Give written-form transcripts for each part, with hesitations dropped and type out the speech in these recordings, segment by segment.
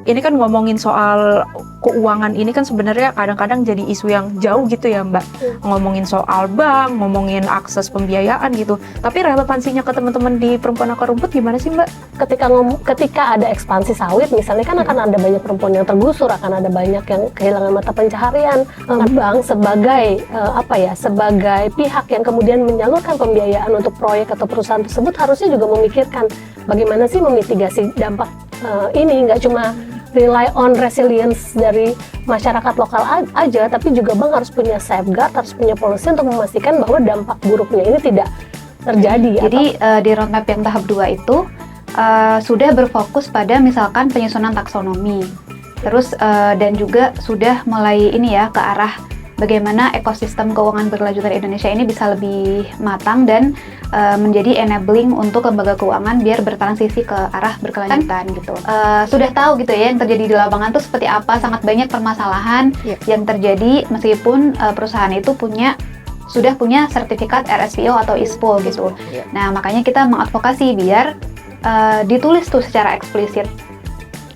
Ini kan ngomongin soal keuangan ini kan sebenarnya kadang-kadang jadi isu yang jauh gitu ya Mbak. Ngomongin soal bank, ngomongin akses pembiayaan gitu. Tapi relevansinya ke teman-teman di Perempuan Akar Rumput gimana sih Mbak? Ketika ada ekspansi sawit misalnya kan akan ada banyak perempuan yang tergusur, akan ada banyak yang kehilangan mata pencaharian. Bank sebagai sebagai pihak yang kemudian menyalurkan pembiayaan untuk proyek atau perusahaan tersebut harusnya juga memikirkan bagaimana sih memitigasi dampak ini, nggak cuma rely on resilience dari masyarakat lokal aja, tapi juga bank harus punya safeguard, harus punya policy untuk memastikan bahwa dampak buruknya ini tidak terjadi. Jadi di roadmap yang tahap 2 itu sudah berfokus pada misalkan penyusunan taksonomi, terus dan juga sudah mulai ini ya ke arah bagaimana ekosistem keuangan berkelanjutan Indonesia ini bisa lebih matang dan menjadi enabling untuk lembaga keuangan biar bertransisi ke arah berkelanjutan gitu. Sudah tahu gitu ya yang terjadi di lapangan tuh seperti apa, sangat banyak permasalahan yang terjadi meskipun perusahaan itu sudah punya sertifikat RSPO atau ISPO gitu. Nah makanya kita mengadvokasi biar ditulis tuh secara eksplisit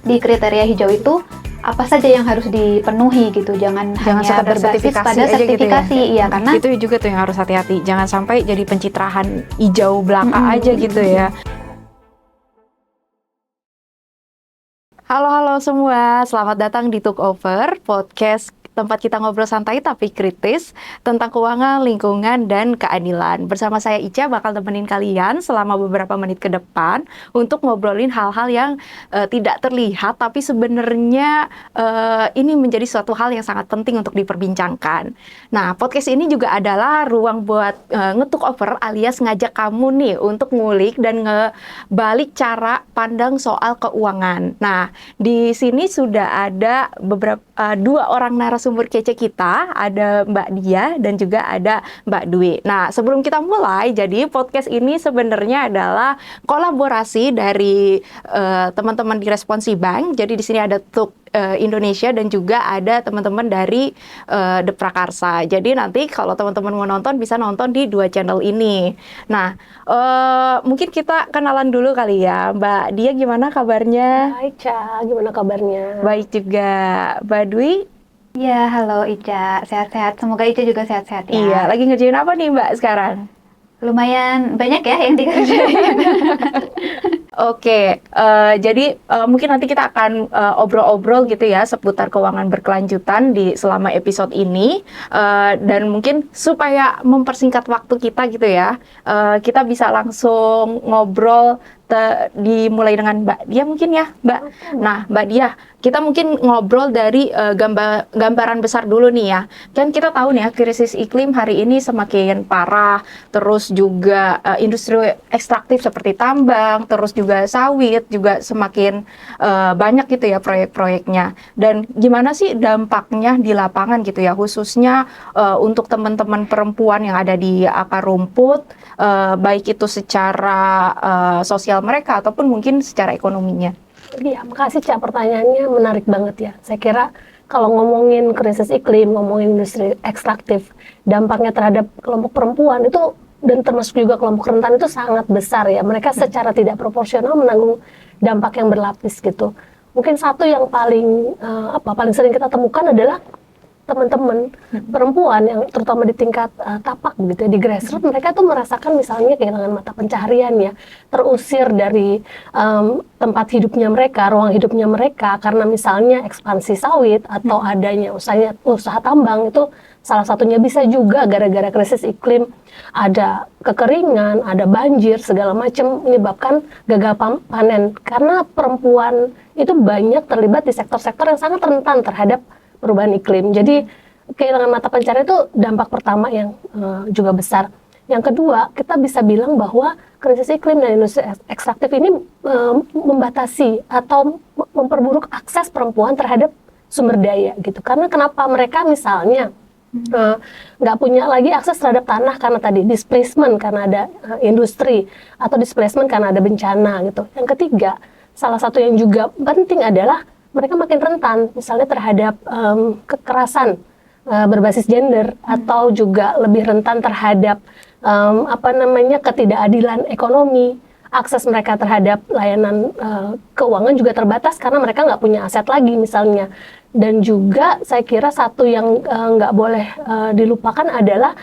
di kriteria hijau itu apa saja yang harus dipenuhi gitu, jangan hanya berbasis pada sertifikasi gitu ya. Karena itu juga tuh yang harus hati-hati, jangan sampai jadi pencitraan hijau belaka aja gitu ya. Halo semua, selamat datang di Took Over Podcast, tempat kita ngobrol santai tapi kritis tentang keuangan, lingkungan, dan keadilan. Bersama saya Ica bakal temenin kalian selama beberapa menit ke depan untuk ngobrolin hal-hal yang tidak terlihat tapi sebenarnya ini menjadi suatu hal yang sangat penting untuk diperbincangkan. Nah, podcast ini juga adalah ruang buat nge-took over alias ngajak kamu nih untuk ngulik dan ngebalik cara pandang soal keuangan. Nah, di sini sudah ada dua orang narasumber kece kita, ada Mbak Dia dan juga ada Mbak Dwi. Nah, sebelum kita mulai, jadi podcast ini sebenarnya adalah kolaborasi dari teman-teman di Responsi Bank. Jadi di sini ada Took Indonesia dan juga ada teman-teman dari The Prakarsa. Jadi nanti kalau teman-teman mau nonton bisa nonton di dua channel ini. Nah, mungkin kita kenalan dulu kali ya. Mbak Dia gimana kabarnya? Hai Ca, gimana kabarnya? Baik juga. Mbak Dwi? ya, halo Ica, sehat-sehat. Semoga Ica juga sehat-sehat ya. Iya, lagi ngerjain apa nih Mbak sekarang? Lumayan banyak ya yang dikerjain. Oke, jadi mungkin nanti kita akan obrol-obrol gitu ya seputar keuangan berkelanjutan selama episode ini, dan mungkin supaya mempersingkat waktu kita gitu ya, kita bisa langsung ngobrol dimulai dengan Mbak Dia mungkin ya Mbak. Nah Mbak Dia, kita mungkin ngobrol dari gambaran besar dulu nih ya. Kan kita tahu nih ya krisis iklim hari ini semakin parah, terus juga industri ekstraktif seperti tambang, terus juga sawit juga semakin banyak gitu ya proyek-proyeknya. Dan gimana sih dampaknya di lapangan gitu ya, khususnya untuk teman-teman perempuan yang ada di akar rumput, baik itu secara sosial mereka ataupun mungkin secara ekonominya. Iya, makasih Cak, pertanyaannya menarik banget ya. Saya kira kalau ngomongin krisis iklim, ngomongin industri ekstraktif, dampaknya terhadap kelompok perempuan itu dan termasuk juga kelompok rentan itu sangat besar ya. Mereka secara tidak proporsional menanggung dampak yang berlapis gitu. Mungkin satu yang paling sering kita temukan adalah teman-teman perempuan yang terutama di tingkat tapak begitu ya, di grassroots, mereka tuh merasakan misalnya kehilangan mata pencaharian ya, terusir dari tempat hidupnya mereka, ruang hidupnya mereka karena misalnya ekspansi sawit atau adanya usaha tambang. Itu salah satunya. Bisa juga gara-gara krisis iklim ada kekeringan, ada banjir segala macam menyebabkan gagal panen karena perempuan itu banyak terlibat di sektor-sektor yang sangat rentan terhadap perubahan iklim. Jadi kehilangan mata pencaharian itu dampak pertama yang juga besar. Yang kedua, kita bisa bilang bahwa krisis iklim dan industri ekstraktif ini membatasi atau memperburuk akses perempuan terhadap sumber daya gitu. Karena kenapa mereka misalnya nggak punya lagi akses terhadap tanah karena tadi displacement karena ada industri atau displacement karena ada bencana gitu. Yang ketiga, salah satu yang juga penting adalah mereka makin rentan misalnya terhadap kekerasan berbasis gender atau juga lebih rentan terhadap ketidakadilan ekonomi akses mereka terhadap layanan keuangan juga terbatas karena mereka nggak punya aset lagi misalnya. Dan juga saya kira satu yang nggak boleh dilupakan adalah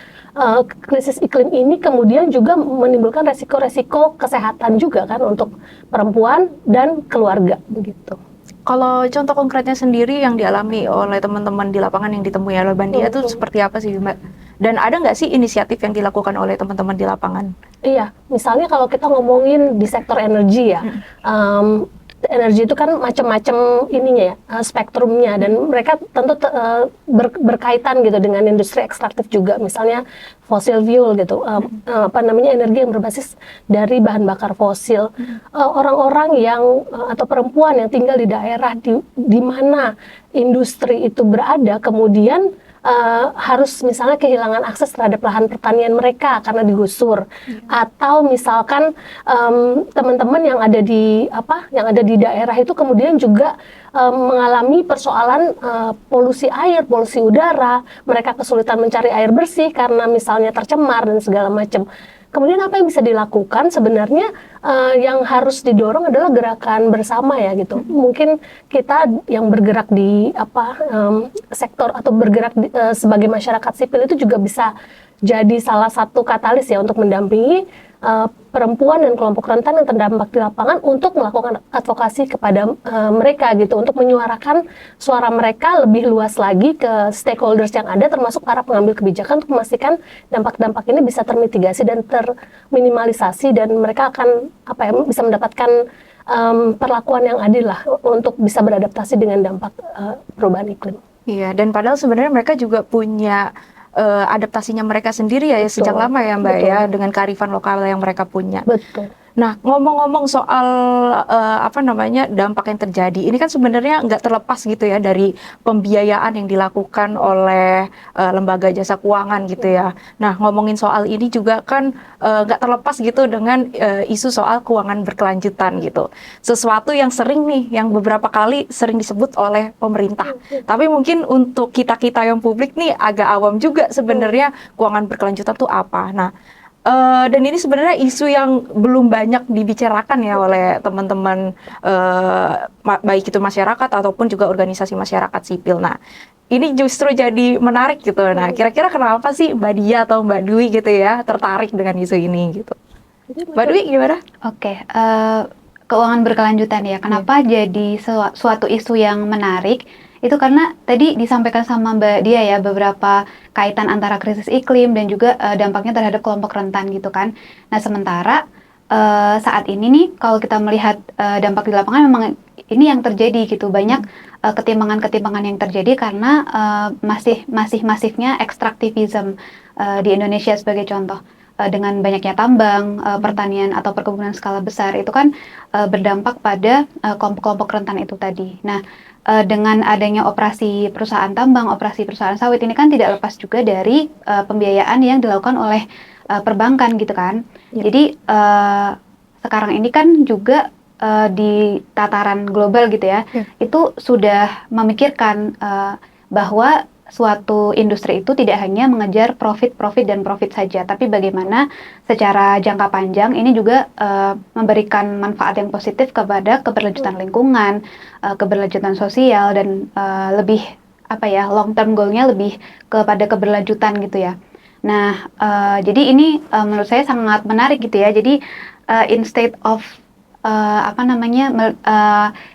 krisis iklim ini kemudian juga menimbulkan resiko-resiko kesehatan juga kan untuk perempuan dan keluarga begitu. Kalau contoh konkretnya sendiri yang dialami oleh teman-teman di lapangan yang ditemui oleh Bandia itu seperti apa sih Mbak? Dan ada nggak sih inisiatif yang dilakukan oleh teman-teman di lapangan? Iya, misalnya kalau kita ngomongin di sektor energi ya, energi itu kan macam-macam ininya ya, spektrumnya, dan mereka tentu berkaitan gitu dengan industri ekstraktif juga, misalnya fossil fuel gitu, energi yang berbasis dari bahan bakar fosil. Orang-orang yang atau perempuan yang tinggal di daerah di mana industri itu berada, kemudian harus misalnya kehilangan akses terhadap lahan pertanian mereka karena digusur, atau misalkan teman-teman yang ada di daerah itu kemudian juga mengalami persoalan polusi air, polusi udara, mereka kesulitan mencari air bersih karena misalnya tercemar dan segala macam. Kemudian apa yang bisa dilakukan sebenarnya yang harus didorong adalah gerakan bersama ya gitu. Mungkin kita yang bergerak di sektor atau bergerak sebagai masyarakat sipil itu juga bisa jadi salah satu katalis ya untuk mendampingi perempuan dan kelompok rentan yang terdampak di lapangan untuk melakukan advokasi kepada mereka gitu, untuk menyuarakan suara mereka lebih luas lagi ke stakeholders yang ada, termasuk para pengambil kebijakan, untuk memastikan dampak-dampak ini bisa termitigasi dan terminimalisasi, dan mereka akan bisa mendapatkan perlakuan yang adil lah untuk bisa beradaptasi dengan dampak perubahan iklim. Iya, dan padahal sebenarnya mereka juga punya adaptasinya mereka sendiri ya, sejak lama ya Mbak, ya, dengan kearifan lokal yang mereka punya. Betul. Nah, ngomong-ngomong soal dampak yang terjadi, ini kan sebenarnya nggak terlepas gitu ya dari pembiayaan yang dilakukan oleh lembaga jasa keuangan gitu ya. Nah, ngomongin soal ini juga kan nggak terlepas gitu dengan isu soal keuangan berkelanjutan gitu. Sesuatu yang sering nih, yang beberapa kali sering disebut oleh pemerintah. Tapi mungkin untuk kita-kita yang publik nih agak awam juga sebenarnya keuangan berkelanjutan itu apa. Nah, dan ini sebenarnya isu yang belum banyak dibicarakan ya oleh teman-teman, baik itu masyarakat ataupun juga organisasi masyarakat sipil. Nah, ini justru jadi menarik gitu. Nah, kira-kira kenapa sih Mbak Dia atau Mbak Dwi gitu ya tertarik dengan isu ini gitu? Mbak Dwi gimana? Oke, keuangan berkelanjutan ya. Kenapa jadi suatu isu yang menarik? Itu karena tadi disampaikan sama Mbak Dia ya, beberapa kaitan antara krisis iklim dan juga dampaknya terhadap kelompok rentan gitu kan. Nah, sementara saat ini nih kalau kita melihat dampak di lapangan, memang ini yang terjadi gitu. Banyak ketimpangan-ketimpangan yang terjadi karena masih masifnya ekstraktivisme di Indonesia sebagai contoh. Dengan banyaknya tambang, pertanian atau perkebunan skala besar, itu kan berdampak pada kelompok-kelompok rentan itu tadi. Nah, dengan adanya operasi perusahaan tambang, operasi perusahaan sawit, ini kan tidak lepas juga dari pembiayaan yang dilakukan oleh perbankan gitu kan. Jadi sekarang ini kan juga di tataran global gitu ya, itu sudah memikirkan bahwa suatu industri itu tidak hanya mengejar profit saja, tapi bagaimana secara jangka panjang ini juga memberikan manfaat yang positif kepada keberlanjutan lingkungan, keberlanjutan sosial, dan lebih long term goal-nya lebih kepada keberlanjutan gitu ya. Nah, jadi ini menurut saya sangat menarik gitu ya. Jadi instead of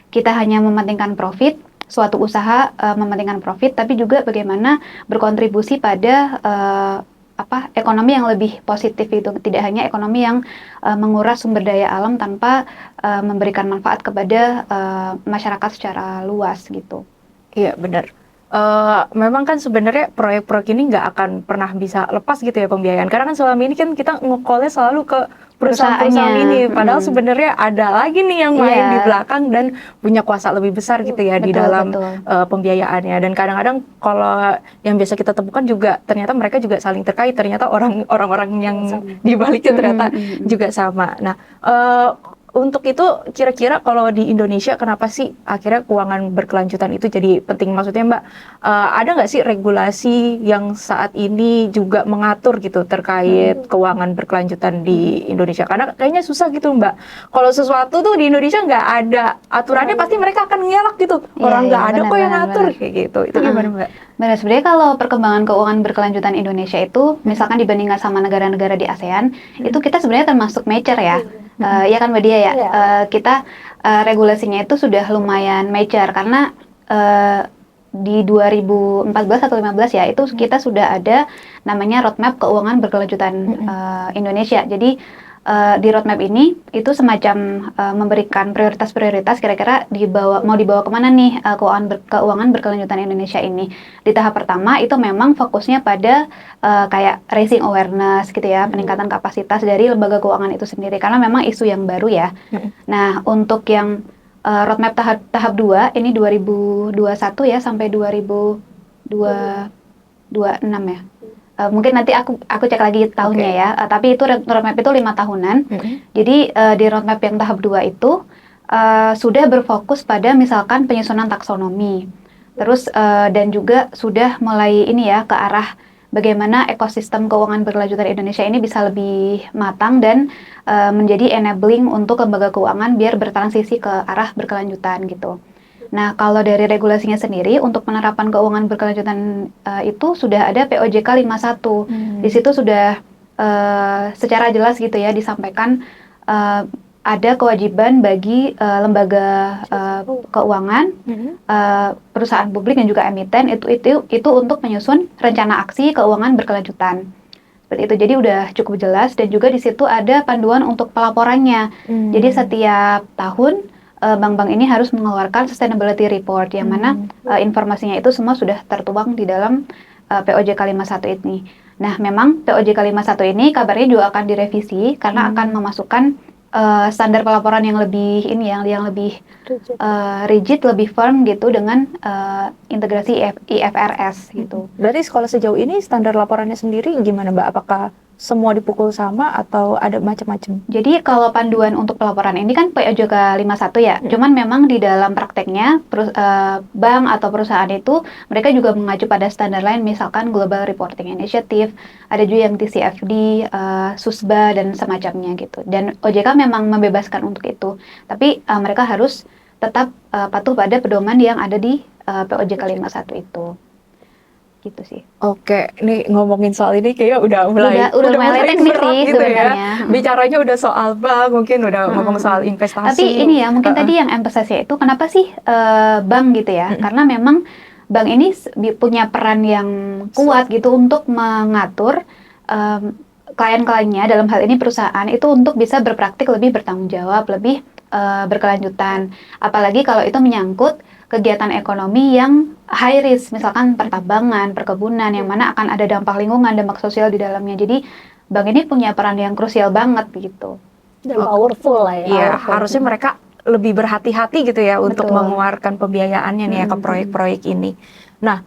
kita hanya mementingkan profit, suatu usaha mementingkan profit, tapi juga bagaimana berkontribusi pada ekonomi yang lebih positif itu, tidak hanya ekonomi yang menguras sumber daya alam tanpa memberikan manfaat kepada masyarakat secara luas gitu. Iya, benar. Memang kan sebenarnya proyek-proyek ini nggak akan pernah bisa lepas gitu ya pembiayaan, karena kan selama ini kan kita nge-call-nya selalu ke perusahaan ini, padahal sebenarnya ada lagi nih yang main di belakang dan punya kuasa lebih besar gitu ya di dalam pembiayaannya. Dan kadang-kadang kalau yang biasa kita temukan juga ternyata mereka juga saling terkait, ternyata orang-orang yang di baliknya ternyata juga sama. Nah, untuk itu kira-kira kalau di Indonesia kenapa sih akhirnya keuangan berkelanjutan itu jadi penting? Maksudnya Mbak, ada nggak sih regulasi yang saat ini juga mengatur gitu terkait keuangan berkelanjutan di Indonesia? Karena kayaknya susah gitu Mbak. Kalau sesuatu tuh di Indonesia nggak ada aturannya, pasti mereka akan ngelak gitu. Orang nggak ada kok yang ngatur kayak gitu. Itu gimana Mbak? Benar, sebenarnya kalau perkembangan keuangan berkelanjutan Indonesia itu, misalkan dibandingkan sama negara-negara di ASEAN, itu kita sebenarnya termasuk mature ya. Ya kan Mbak Dia ya, kita regulasinya itu sudah lumayan mature karena di 2014 atau 15 ya, itu kita sudah ada namanya roadmap keuangan berkelanjutan Indonesia. Jadi di roadmap ini itu semacam memberikan prioritas-prioritas kira-kira mau dibawa kemana nih keuangan berkelanjutan Indonesia ini. Di tahap pertama itu memang fokusnya pada kayak raising awareness gitu ya, peningkatan kapasitas dari lembaga keuangan itu sendiri karena memang isu yang baru ya. Nah, untuk yang roadmap tahap 2 ini 2021 ya sampai 2026 ya. Mungkin nanti aku cek lagi tahunnya ya, tapi itu roadmap itu 5 tahunan. Jadi di roadmap yang tahap 2 itu sudah berfokus pada misalkan penyusunan taksonomi. Terus dan juga sudah mulai ini ya ke arah bagaimana ekosistem keuangan berkelanjutan Indonesia ini bisa lebih matang dan menjadi enabling untuk lembaga keuangan biar bertransisi ke arah berkelanjutan gitu. Nah, kalau dari regulasinya sendiri, untuk penerapan keuangan berkelanjutan itu sudah ada POJK 51. Di situ sudah secara jelas gitu ya disampaikan ada kewajiban bagi lembaga keuangan, perusahaan publik dan juga emiten itu untuk menyusun rencana aksi keuangan berkelanjutan. Seperti itu. Jadi udah cukup jelas dan juga di situ ada panduan untuk pelaporannya. Jadi setiap tahun bank-bank ini harus mengeluarkan sustainability report yang mana informasinya itu semua sudah tertuang di dalam POJK 51 ini. Nah, memang POJK 51 ini kabarnya juga akan direvisi karena akan memasukkan standar pelaporan yang lebih yang lebih rigid, lebih firm gitu dengan integrasi IFRS gitu. Berarti kalau sejauh ini standar laporannya sendiri gimana Mbak? Apakah semua dipukul sama atau ada macam-macam? Jadi kalau panduan untuk pelaporan ini kan POJK 51 ya, cuman memang di dalam prakteknya bank atau perusahaan itu mereka juga mengacu pada standar lain, misalkan Global Reporting Initiative, ada juga yang TCFD, SUSBA dan semacamnya gitu. Dan OJK memang membebaskan untuk itu, tapi mereka harus tetap patuh pada pedoman yang ada di POJK 51 itu. Gitu sih. Oke, ini ngomongin soal ini kayaknya udah mulai teknis sih gitu sebenarnya. Ya. Bicaranya udah soal bank, mungkin udah ngomong soal investasi. Tapi ini ya, mungkin tadi yang emphasize itu kenapa sih bank gitu ya? Karena memang bank ini punya peran yang kuat gitu untuk mengatur klien-kliennya, dalam hal ini perusahaan, itu untuk bisa berpraktik lebih bertanggung jawab, lebih berkelanjutan. Apalagi kalau itu menyangkut kegiatan ekonomi yang high risk, misalkan pertambangan, perkebunan, yang mana akan ada dampak lingkungan, dampak sosial di dalamnya. Jadi bank ini punya peran yang krusial banget gitu. Dan powerful lah ya. Iya, harusnya mereka lebih berhati-hati gitu ya untuk mengeluarkan pembiayaannya nih ya ke proyek-proyek ini. Nah,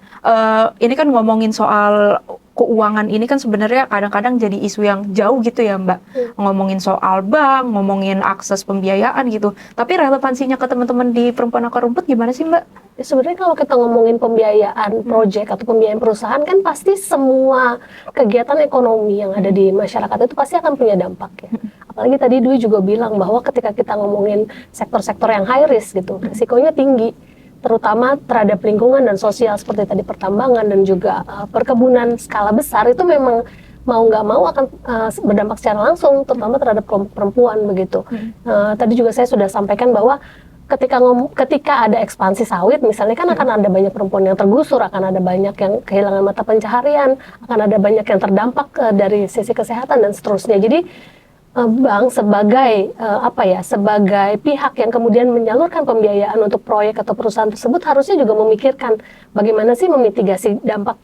ini kan ngomongin soal keuangan ini kan sebenarnya kadang-kadang jadi isu yang jauh gitu ya Mbak. Ngomongin soal bank, ngomongin akses pembiayaan gitu. Tapi relevansinya ke teman-teman di Perempuan Akar Rumput gimana sih Mbak? Ya, sebenarnya kalau kita ngomongin pembiayaan proyek atau pembiayaan perusahaan kan pasti semua kegiatan ekonomi yang ada di masyarakat itu pasti akan punya dampak ya. Apalagi tadi Dwi juga bilang bahwa ketika kita ngomongin sektor-sektor yang high risk gitu, risikonya tinggi, terutama terhadap lingkungan dan sosial seperti tadi pertambangan dan juga perkebunan skala besar itu memang mau nggak mau akan berdampak secara langsung, terutama terhadap kelompok perempuan begitu. Tadi juga saya sudah sampaikan bahwa ketika ada ekspansi sawit misalnya kan akan ada banyak perempuan yang tergusur, akan ada banyak yang kehilangan mata pencaharian, akan ada banyak yang terdampak dari sisi kesehatan dan seterusnya. Jadi bank sebagai sebagai pihak yang kemudian menyalurkan pembiayaan untuk proyek atau perusahaan tersebut harusnya juga memikirkan bagaimana sih memitigasi dampak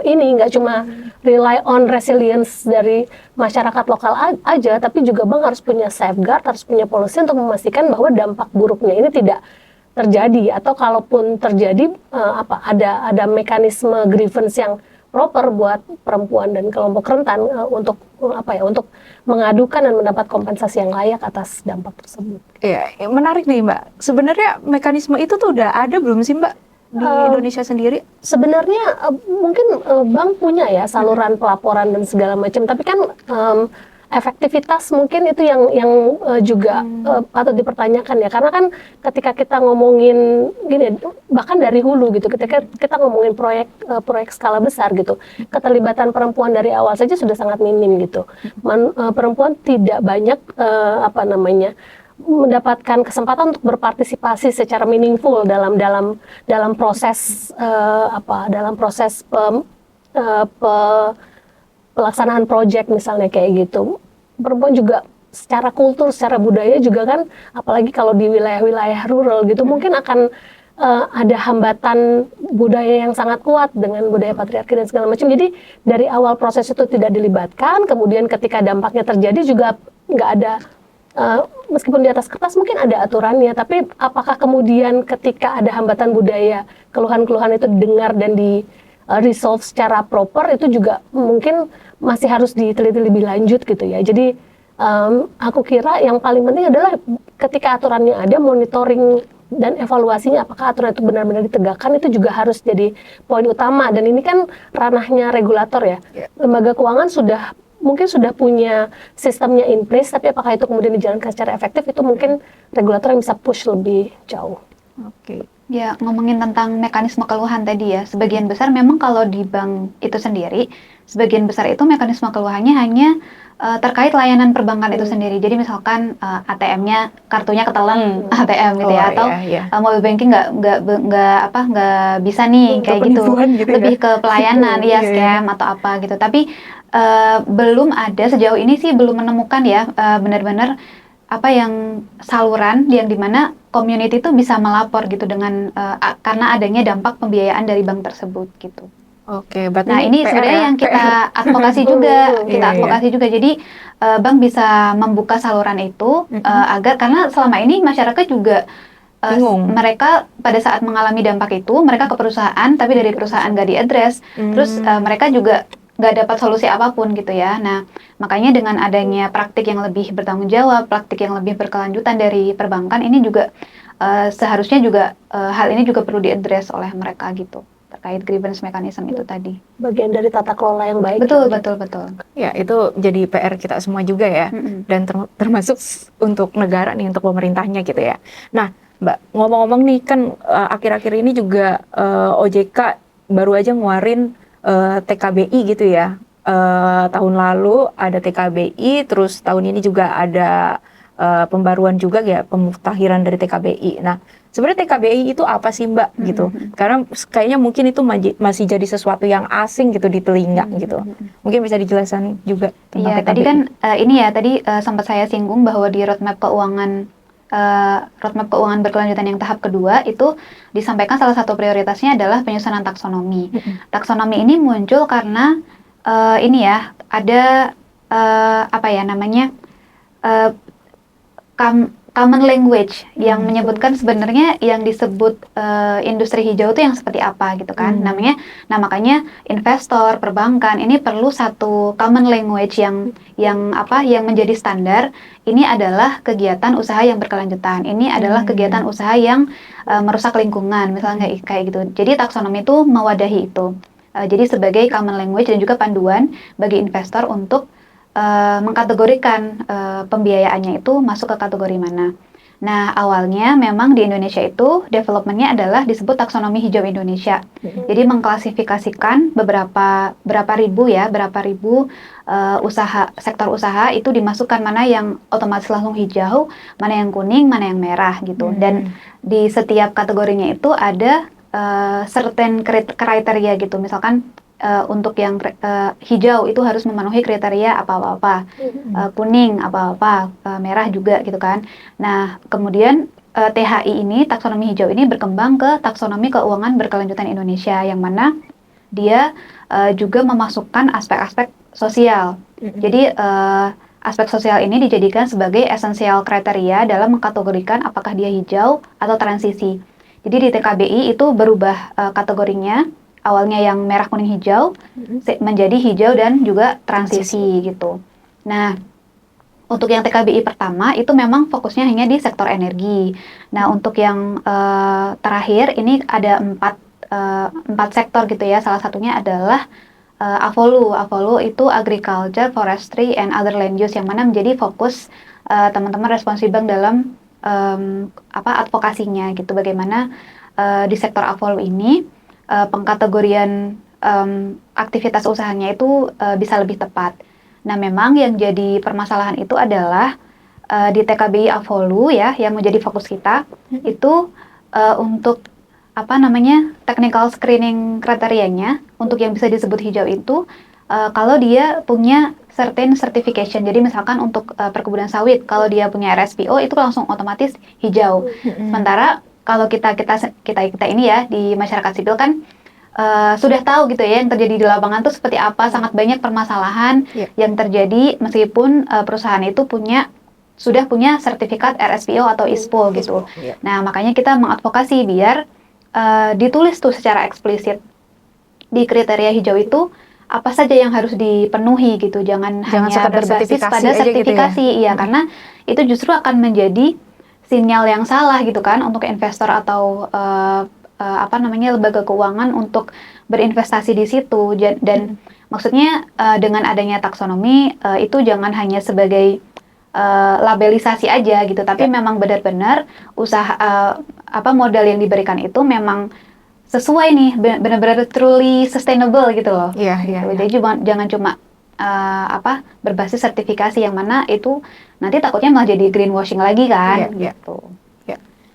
ini, nggak cuma rely on resilience dari masyarakat lokal aja, tapi juga bank harus punya safeguard, harus punya policy untuk memastikan bahwa dampak buruknya ini tidak terjadi, atau kalaupun terjadi ada mekanisme grievance yang proper buat perempuan dan kelompok rentan untuk untuk mengadukan dan mendapat kompensasi yang layak atas dampak tersebut. Iya, menarik nih Mbak. Sebenarnya mekanisme itu tuh udah ada belum sih Mbak di Indonesia sendiri? Sebenarnya mungkin bank punya ya saluran pelaporan dan segala macam, tapi kan efektivitas mungkin itu yang juga patut dipertanyakan ya, karena kan ketika kita ngomongin gini, bahkan dari hulu gitu, ketika kita ngomongin proyek skala besar gitu, keterlibatan perempuan dari awal saja sudah sangat minim gitu. Perempuan tidak banyak mendapatkan kesempatan untuk berpartisipasi secara meaningful dalam proses pelaksanaan proyek misalnya kayak gitu. Perempuan juga secara kultur, secara budaya juga kan, apalagi kalau di wilayah-wilayah rural gitu, mungkin akan ada hambatan budaya yang sangat kuat dengan budaya patriarki dan segala macam. Jadi dari awal proses itu tidak dilibatkan, kemudian ketika dampaknya terjadi juga nggak ada, meskipun di atas kertas mungkin ada aturannya, tapi apakah kemudian ketika ada hambatan budaya, keluhan-keluhan itu didengar dan di resolve secara proper, itu juga mungkin masih harus diteliti lebih lanjut gitu ya. Jadi aku kira yang paling penting adalah ketika aturannya ada, monitoring dan evaluasinya apakah aturan itu benar-benar ditegakkan, itu juga harus jadi poin utama. Dan ini kan ranahnya regulator ya. Lembaga keuangan mungkin sudah punya sistemnya in place, tapi apakah itu kemudian dijalankan secara efektif, itu mungkin regulator yang bisa push lebih jauh. Oke. Ya, ngomongin tentang mekanisme keluhan tadi ya, sebagian besar memang kalau di bank itu sendiri, sebagian besar itu mekanisme keluhannya hanya terkait layanan perbankan itu sendiri. Jadi misalkan ATM-nya, kartunya ketelan ATM gitu ya, atau mobile banking nggak bisa nih kayak gitu. Lebih ke pelayanan, ya scam atau apa gitu. Tapi belum ada, sejauh ini sih belum menemukan ya benar-benar apa yang saluran yang dimana community itu bisa melapor gitu dengan karena adanya dampak pembiayaan dari bank tersebut gitu. Oke, berarti nah ini sebenarnya yang kita advokasi juga, Jadi bank bisa membuka saluran itu agar, karena selama ini masyarakat juga mereka pada saat mengalami dampak itu mereka ke perusahaan, tapi dari perusahaan nggak diadres, terus mereka juga nggak dapat solusi apapun gitu ya. Nah, makanya dengan adanya praktik yang lebih bertanggung jawab, praktik yang lebih berkelanjutan dari perbankan, ini juga seharusnya juga hal ini juga perlu diadres oleh mereka gitu, terkait grievance mechanism itu tadi. Bagian dari tata kelola yang baik. Betul. Ya, itu jadi PR kita semua juga ya, dan termasuk untuk negara nih, untuk pemerintahnya gitu ya. Nah, Mbak, ngomong-ngomong nih kan akhir-akhir ini juga OJK baru aja ngeluarin TKBI gitu ya. Tahun lalu ada TKBI, terus tahun ini juga ada pembaruan juga ya, pemutahiran dari TKBI. Nah, sebenarnya TKBI itu apa sih Mbak gitu? Karena kayaknya mungkin itu masih jadi sesuatu yang asing gitu di telinga gitu. Mungkin bisa dijelaskan juga tentang TKBI. Tadi kan tadi sempat saya singgung bahwa di roadmap keuangan berkelanjutan yang tahap kedua itu disampaikan salah satu prioritasnya adalah penyusunan taksonomi. Taksonomi ini muncul karena ada common language yang menyebutkan sebenarnya yang disebut industri hijau itu yang seperti apa gitu kan. Makanya investor, perbankan ini perlu satu common language yang menjadi standar. Ini adalah kegiatan usaha yang berkelanjutan. Ini adalah kegiatan usaha yang merusak lingkungan, misalnya kayak gitu. Jadi taksonomi itu mewadahi itu. Jadi sebagai common language dan juga panduan bagi investor untuk mengkategorikan pembiayaannya itu masuk ke kategori mana. Nah, awalnya memang di Indonesia itu development-nya adalah disebut taksonomi hijau Indonesia. Jadi mengklasifikasikan berapa ribu sektor usaha itu dimasukkan, mana yang otomatis langsung hijau, mana yang kuning, mana yang merah gitu. Dan di setiap kategorinya itu ada certain kriteria gitu. Misalkan untuk yang hijau itu harus memenuhi kriteria apa-apa, kuning apa-apa, merah juga gitu kan. Nah, kemudian THI ini, taksonomi hijau ini berkembang ke taksonomi keuangan berkelanjutan Indonesia, yang mana dia juga memasukkan aspek-aspek sosial. Jadi aspek sosial ini dijadikan sebagai esensial kriteria dalam mengkategorikan apakah dia hijau atau transisi. Jadi di TKBI itu berubah kategorinya awalnya yang merah kuning hijau menjadi hijau dan juga transisi gitu. Nah, untuk yang TKBI pertama itu memang fokusnya hanya di sektor energi. Nah, untuk yang terakhir ini ada empat sektor gitu ya. Salah satunya adalah Avolu. Avolu itu agriculture, forestry, and other land use, yang mana menjadi fokus teman-teman responsi bank dalam advokasinya gitu. Bagaimana di sektor Avolu ini pengkategorian aktivitas usahanya itu bisa lebih tepat. Nah, memang yang jadi permasalahan itu adalah di TKBI Avolu ya, yang menjadi fokus kita itu untuk technical screening kriterianya untuk yang bisa disebut hijau itu kalau dia punya certain certification. Jadi misalkan untuk perkebunan sawit, kalau dia punya RSPO itu langsung otomatis hijau. Sementara kalau kita ini ya di masyarakat sipil kan sudah tahu gitu ya yang terjadi di lapangan itu seperti apa, sangat banyak permasalahan yang terjadi meskipun perusahaan itu sudah punya sertifikat RSPO atau ISPO gitu. Nah, makanya kita mengadvokasi biar ditulis tuh secara eksplisit di kriteria hijau itu apa saja yang harus dipenuhi gitu. Jangan hanya berbasis pada sertifikasi gitu ya. Karena itu justru akan menjadi sinyal yang salah gitu kan untuk investor atau lembaga keuangan untuk berinvestasi di situ. Dan maksudnya dengan adanya taksonomi itu jangan hanya sebagai labelisasi aja gitu, tapi memang benar-benar usaha modal yang diberikan itu memang sesuai nih, benar-benar truly sustainable gitu loh. Jadi jangan cuma berbasis sertifikasi yang mana itu nanti takutnya malah jadi greenwashing lagi kan gitu.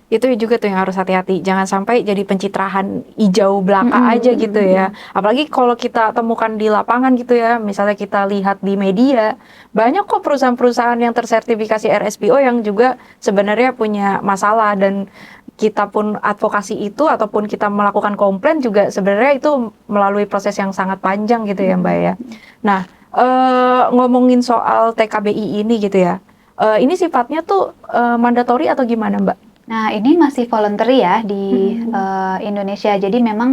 Itu juga tuh yang harus hati-hati, jangan sampai jadi pencitraan hijau belaka aja gitu ya. Apalagi kalau kita temukan di lapangan gitu ya, misalnya kita lihat di media, banyak kok perusahaan-perusahaan yang tersertifikasi RSPO yang juga sebenarnya punya masalah, dan kita pun advokasi itu ataupun kita melakukan komplain juga sebenarnya itu melalui proses yang sangat panjang gitu ya Mbak ya. Nah, ngomongin soal TKBI ini gitu ya, ini sifatnya tuh mandatori atau gimana Mbak? Nah, ini masih voluntary ya di Indonesia. Jadi memang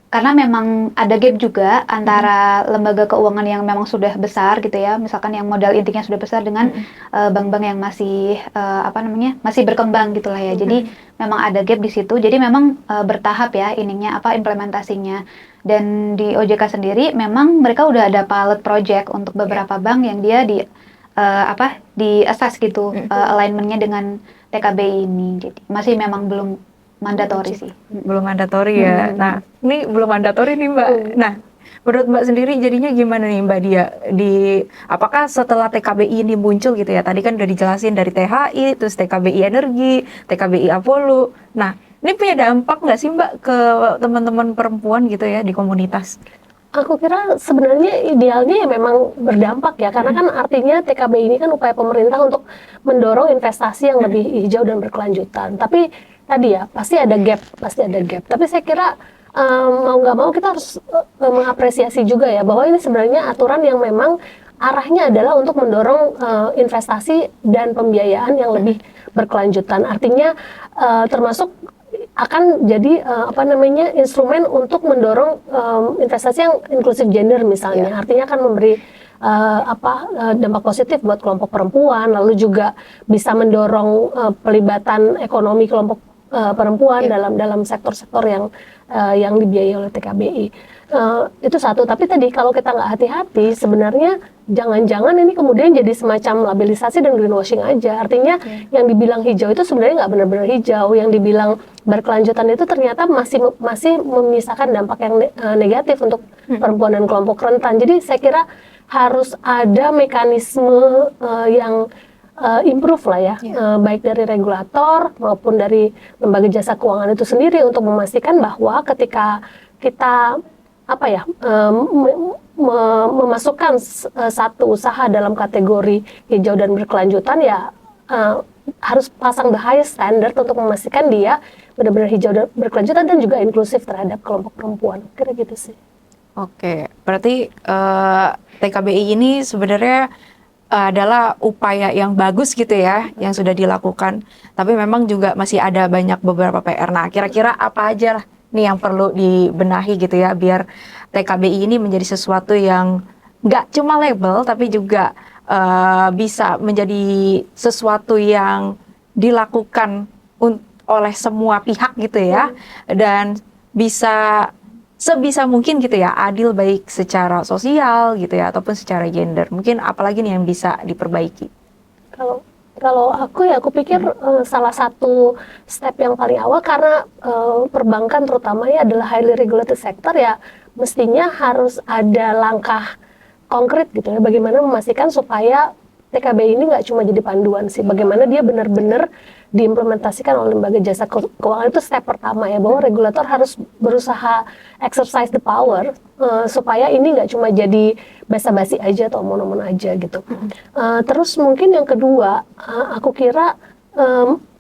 karena memang ada gap juga antara lembaga keuangan yang memang sudah besar gitu ya, misalkan yang modal intinya sudah besar dengan bank-bank yang masih masih berkembang gitulah ya. Jadi memang ada gap di situ. Jadi memang bertahap ya implementasinya. Dan di OJK sendiri memang mereka udah ada pilot project untuk beberapa bank yang dia di assess gitu alignmentnya dengan TKBI ini. Jadi masih memang belum mandatori sih. Belum mandatori ya. Nah, ini belum mandatori nih Mbak. Nah, menurut Mbak sendiri jadinya gimana nih Mbak Dia? Apakah setelah TKBI ini muncul gitu ya? Tadi kan udah dijelasin dari THI, terus TKBI Energi, TKBI Avolu. Nah, ini punya dampak nggak sih Mbak ke teman-teman perempuan gitu ya di komunitas? Aku kira sebenarnya idealnya ya memang berdampak ya, karena kan artinya TKBI ini kan upaya pemerintah untuk mendorong investasi yang lebih hijau dan berkelanjutan. Tapi tadi ya pasti ada gap. Tapi saya kira mau nggak mau kita harus mengapresiasi juga ya bahwa ini sebenarnya aturan yang memang arahnya adalah untuk mendorong investasi dan pembiayaan yang lebih berkelanjutan. Artinya termasuk akan jadi instrumen untuk mendorong investasi yang inklusif gender misalnya. Artinya akan memberi dampak positif buat kelompok perempuan, lalu juga bisa mendorong pelibatan ekonomi kelompok perempuan dalam sektor-sektor yang dibiayai oleh TKBI. Itu satu. Tapi tadi kalau kita nggak hati-hati, sebenarnya jangan-jangan ini kemudian jadi semacam labelisasi dan greenwashing aja. Artinya yang dibilang hijau itu sebenarnya nggak benar-benar hijau. Yang dibilang berkelanjutan itu ternyata masih menyisakan dampak yang negatif untuk perempuan dan kelompok rentan. Jadi saya kira harus ada mekanisme yang improve lah ya, baik dari regulator maupun dari lembaga jasa keuangan itu sendiri untuk memastikan bahwa ketika kita memasukkan satu usaha dalam kategori hijau dan berkelanjutan ya harus pasang the highest standard untuk memastikan dia benar-benar hijau dan berkelanjutan dan juga inklusif terhadap kelompok perempuan. Kira gitu sih. Oke, berarti TKBI ini sebenarnya adalah upaya yang bagus gitu ya, yang sudah dilakukan. Tapi memang juga masih ada banyak beberapa PR. Nah, kira-kira apa aja lah nih yang perlu dibenahi gitu ya, biar TKBI ini menjadi sesuatu yang nggak cuma label tapi juga bisa menjadi sesuatu yang dilakukan oleh semua pihak gitu ya, dan bisa sebisa mungkin gitu ya adil, baik secara sosial gitu ya ataupun secara gender. Mungkin apalagi nih yang bisa diperbaiki? Kalau kalau aku pikir salah satu step yang paling awal, karena perbankan terutama ya adalah highly regulated sector ya, mestinya harus ada langkah konkret gitu ya, bagaimana memastikan supaya TKB ini nggak cuma jadi panduan sih, bagaimana dia benar-benar diimplementasikan oleh lembaga jasa keuangan. Itu step pertama ya, bahwa regulator harus berusaha exercise the power supaya ini nggak cuma jadi basa-basi aja atau omong-omong aja gitu. Terus mungkin yang kedua, aku kira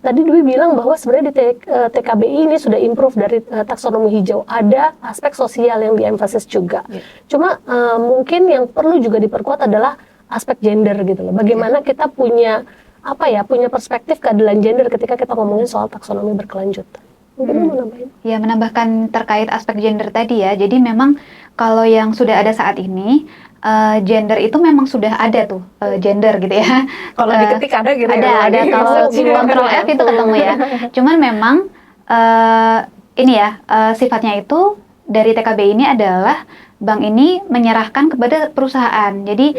tadi Dwi bilang bahwa sebenarnya di TKBI ini sudah improve dari taksonomi hijau, ada aspek sosial yang diemfasis juga. Cuma mungkin yang perlu juga diperkuat adalah aspek gender gitu loh. Bagaimana kita punya punya perspektif keadilan gender ketika kita ngomongin soal taksonomi berkelanjutan. Mungkin mau nambahin? Ya, menambahkan terkait aspek gender tadi ya. Jadi memang kalau yang sudah ada saat ini, gender itu memang sudah ada tuh, gender gitu ya. Kalau diketik ada gitu ya? Ada. Kalau Ctrl F itu ketemu ya. Cuman memang ini ya, sifatnya itu dari TKB ini adalah bank ini menyerahkan kepada perusahaan. Jadi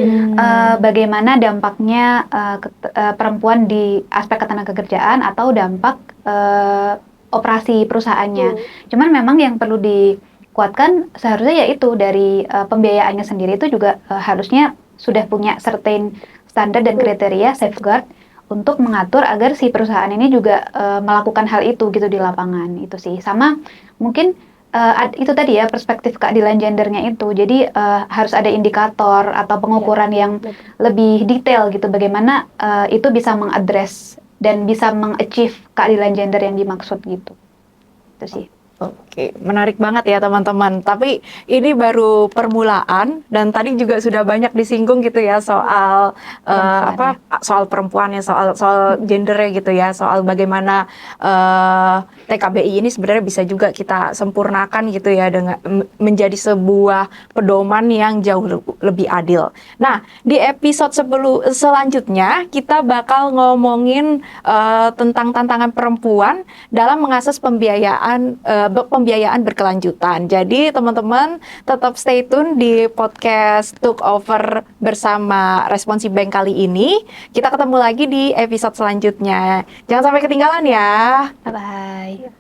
bagaimana dampaknya perempuan di aspek ketenagakerjaan atau dampak operasi perusahaannya. Cuman memang yang perlu dikuatkan seharusnya yaitu dari pembiayaannya sendiri itu juga harusnya sudah punya certain standar dan kriteria safeguard untuk mengatur agar si perusahaan ini juga melakukan hal itu gitu di lapangan. Itu sih. Sama mungkin itu tadi ya, perspektif keadilan gendernya itu. Jadi harus ada indikator atau pengukuran yang lebih detail gitu, bagaimana itu bisa mengadres dan bisa mengachieve keadilan gender yang dimaksud gitu. Itu sih. Oke, menarik banget ya teman-teman. Tapi ini baru permulaan, dan tadi juga sudah banyak disinggung gitu ya soal soal perempuannya, soal gendernya gitu ya, soal bagaimana TKBI ini sebenarnya bisa juga kita sempurnakan gitu ya dengan menjadi sebuah pedoman yang jauh lebih adil. Nah, di episode selanjutnya kita bakal ngomongin tentang tantangan perempuan dalam mengakses pembiayaan berkelanjutan. Jadi teman-teman tetap stay tune di podcast Took Over bersama Responsi Bank kali ini. Kita ketemu lagi di episode selanjutnya. Jangan sampai ketinggalan ya. Bye-bye.